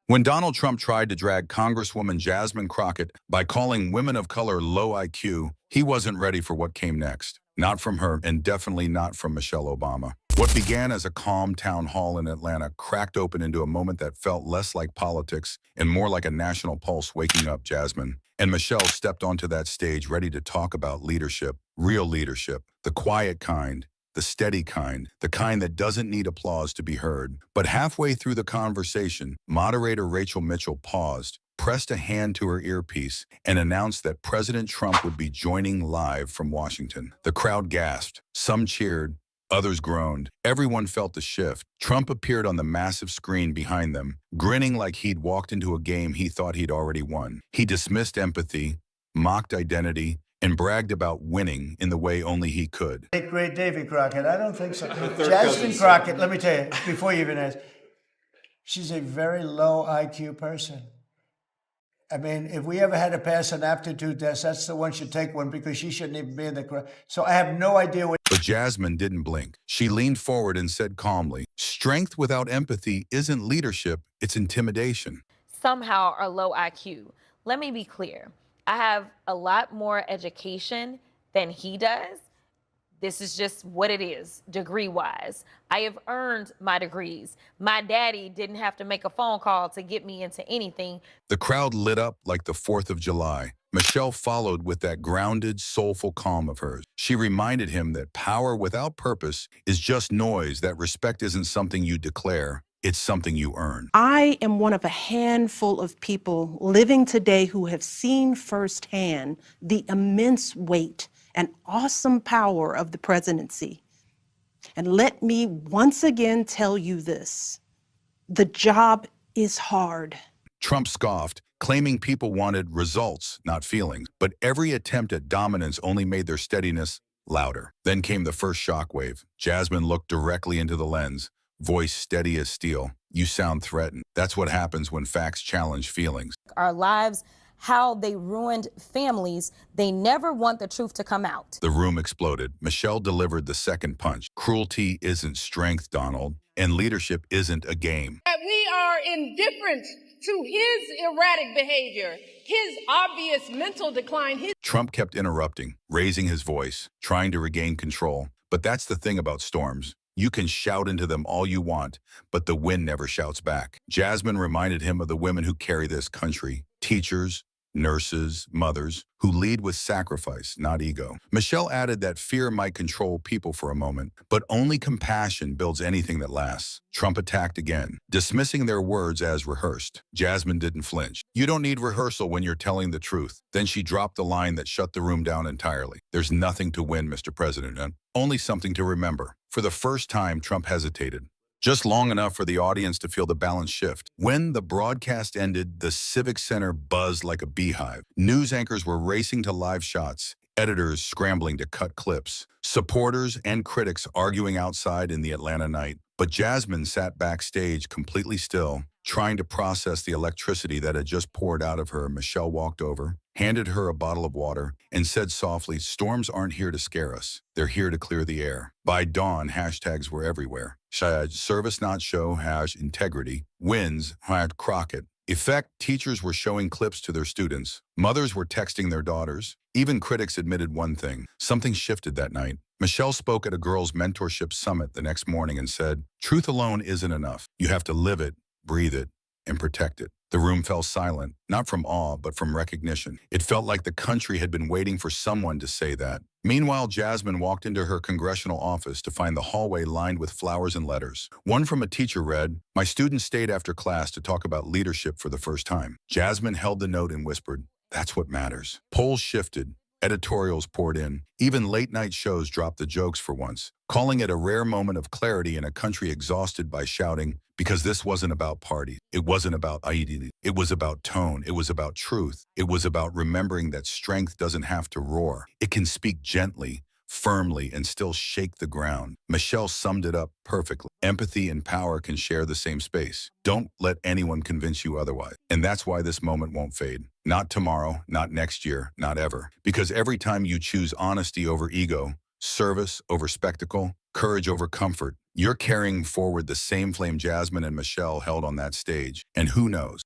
When Donald Trump tried to drag Congresswoman Jasmine Crockett by calling women of color low IQ, he wasn't ready for what came next. Not from her, and definitely not from Michelle Obama. What began as a calm town hall in Atlanta cracked open into a moment that felt less like politics and more like a national pulse waking up Jasmine. And Michelle stepped onto that stage ready to talk about leadership, real leadership, the quiet kind, the steady kind, the kind that doesn't need applause to be heard. But halfway through the conversation, moderator Rachel Mitchell paused, pressed a hand to her earpiece, and announced that President Trump would be joining live from Washington. The crowd gasped. Some cheered. Others groaned. Everyone felt the shift. Trump appeared on the massive screen behind them, grinning like he'd walked into a game he thought he'd already won. He dismissed empathy, mocked identity, and bragged about winning in the way only he could. Great David Crockett. I don't think so. Jasmine Crockett, let me tell you, before you even ask, she's a very low IQ person. I mean, if we ever had to pass an aptitude test, that's the one should take one because she shouldn't even be in the crowd. So I have no idea what. But Jasmine didn't blink. She leaned forward and said calmly, "Strength without empathy isn't leadership, it's intimidation." Somehow are low IQ. Let me be clear. I have a lot more education than he does. This is just what it is, degree-wise. I have earned my degrees. My daddy didn't have to make a phone call to get me into anything. The crowd lit up like the 4th of July. Michelle followed with that grounded, soulful calm of hers. She reminded him that power without purpose is just noise, that respect isn't something you declare, it's something you earn. I am one of a handful of people living today who have seen firsthand the immense weight and awesome power of the presidency. And let me once again tell you this: the job is hard. Trump scoffed, claiming people wanted results, not feelings. But every attempt at dominance only made their steadiness louder. Then came the first shockwave. Jasmine looked directly into the lens, voice steady as steel. "You sound threatened." That's what happens when facts challenge feelings. Our lives, how they ruined families, they never want the truth to come out. The room exploded. Michelle delivered the second punch. Cruelty isn't strength, Donald, and leadership isn't a game. That we are indifferent to his erratic behavior, his obvious mental decline. Trump kept interrupting, raising his voice, trying to regain control. But that's the thing about storms. You can shout into them all you want, but the wind never shouts back. Jasmine reminded him of the women who carry this country, teachers, nurses, mothers, who lead with sacrifice, not ego. Michelle added that fear might control people for a moment, but only compassion builds anything that lasts. Trump attacked again, dismissing their words as rehearsed. Jasmine didn't flinch. "You don't need rehearsal when you're telling the truth." Then she dropped the line that shut the room down entirely. "There's nothing to win, Mr. President, and only something to remember." For the first time, Trump hesitated, just long enough for the audience to feel the balance shift. When the broadcast ended, the Civic Center buzzed like a beehive. News anchors were racing to live shots, editors scrambling to cut clips, supporters and critics arguing outside in the Atlanta night. But Jasmine sat backstage completely still, trying to process the electricity that had just poured out of her. Michelle walked over, handed her a bottle of water, and said softly, "Storms aren't here to scare us. They're here to clear the air." By dawn, hashtags were everywhere. Service not show, #integrity. Wins, #Crockett. Effect, teachers were showing clips to their students. Mothers were texting their daughters. Even critics admitted one thing. Something shifted that night. Michelle spoke at a girls' mentorship summit the next morning and said, "Truth alone isn't enough. You have to live it, breathe it, and protect it." The room fell silent, not from awe, but from recognition. It felt like the country had been waiting for someone to say that. Meanwhile, Jasmine walked into her congressional office to find the hallway lined with flowers and letters. One from a teacher read, "My students stayed after class to talk about leadership for the first time." Jasmine held the note and whispered, "That's what matters." Polls shifted. Editorials poured in. Even late-night shows dropped the jokes for once, calling it a rare moment of clarity in a country exhausted by shouting, because this wasn't about parties. It wasn't about identity. It was about tone. It was about truth. It was about remembering that strength doesn't have to roar. It can speak gently, firmly, and still shake the ground. Michelle summed it up perfectly. Empathy and power can share the same space. Don't let anyone convince you otherwise. And that's why this moment won't fade. Not tomorrow, not next year, not ever. Because every time you choose honesty over ego, Service over spectacle, courage over comfort. You're carrying forward the same flame Jasmine and Michelle held on that stage. And who knows,